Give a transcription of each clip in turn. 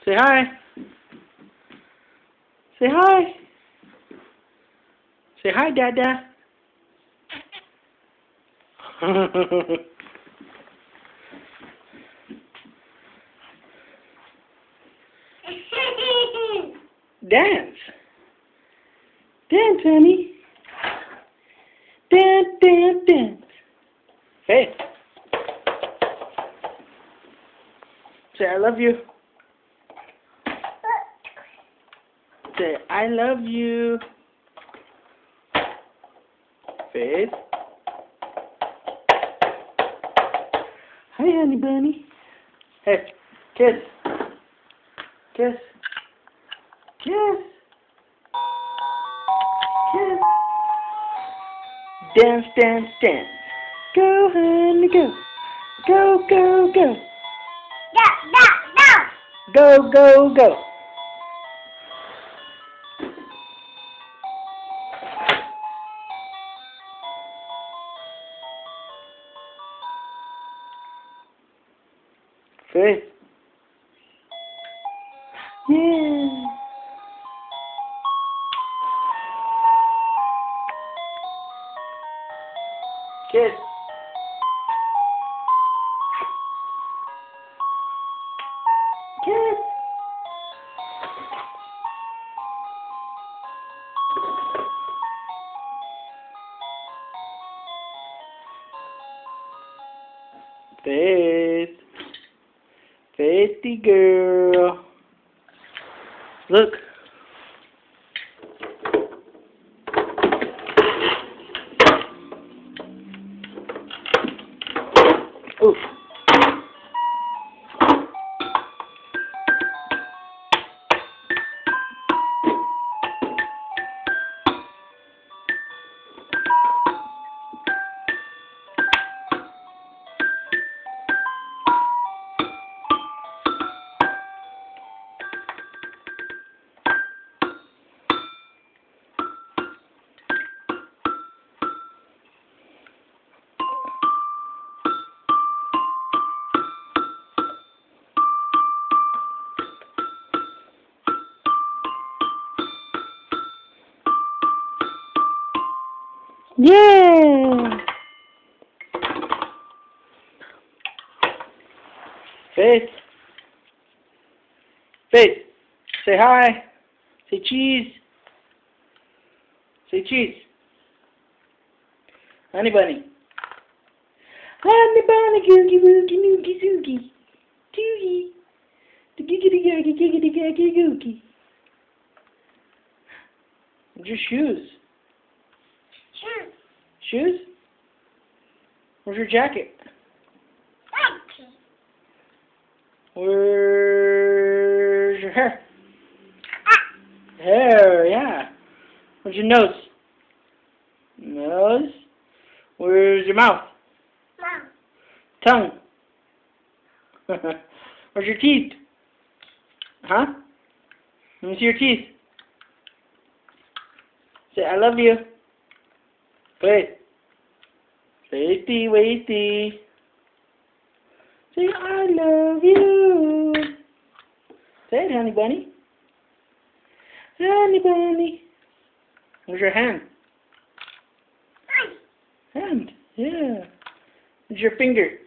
Say hi. Say hi. Say hi, Dada. Dance. Dance, honey. Dance, dance, dance. Hey. Say I love you. Say I love you. Faith. Hi, honey bunny. Hey, kiss. Kiss. Kiss. Kiss. Dance, dance, dance. Go, honey, go. Go, go, go. Go, go, go. Faith. Yeah. Kiss. Kiss. Faith. Faithy girl. Look. Oof. Yeah. Faith. Faith. Say hi. Say cheese. Say cheese. Honey bunny. Honey bunny, googie woogie noogie zoogie. Doogie. The giggity gaggy giggity gaggy googie. Where's your shoes? Shoes? Where's your jacket? Where's your hair? Hair, yeah. Where's your nose? Nose. Where's your mouth? Tongue. Where's your teeth? Huh? Let me see your teeth. Say I love you. Wait. Waity, waity. Say I love you. Say it, honey bunny. Honey bunny. Where's your hand? Hand. Yeah. Where's your finger?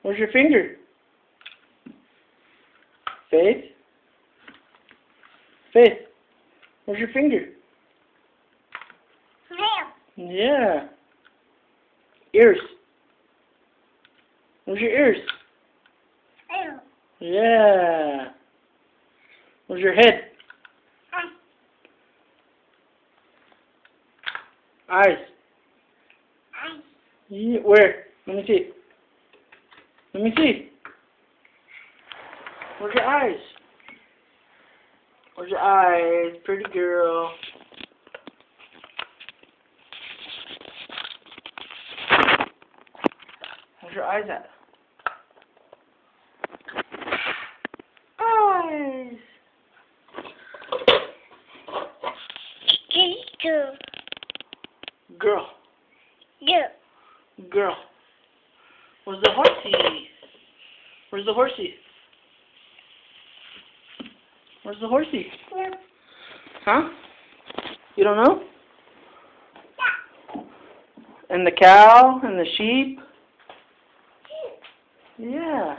Where's your finger? Faith? Faith. Where's your finger? Yeah. Ears. Where's your ears? Yeah. Where's your head? Eyes. Yeah. Where? Let me see. Let me see. Where's your eyes? Where's your eyes? Pretty girl. Where's your eyes at? Eyes. Girl. Girl. Where's the horsey? Where's the horsey? Where's the horsey? Yeah. Huh? You don't know? And the cow and the sheep? Yeah.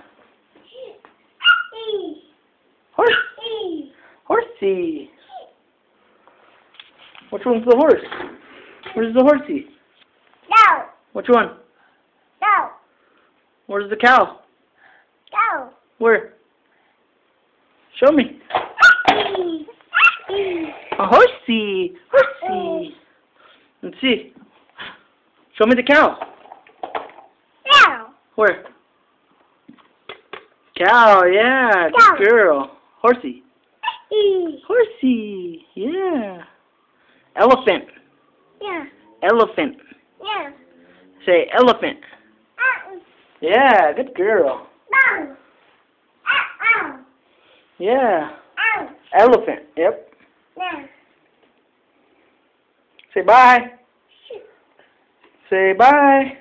Horse. Horsey. Which one's the horse? Where's the horsey? No. Which one? No. Where's the cow? No. Where? Show me. A horsey. Horsey. Let's see. Show me the cow. No. Where? Cow, yeah. Cow. Good girl. Horsey. Horsey. Yeah. Elephant. Yeah. Elephant. Yeah. Say elephant. Yeah, good girl. No. Yeah. Elephant. Yep. No. Say bye. Say bye.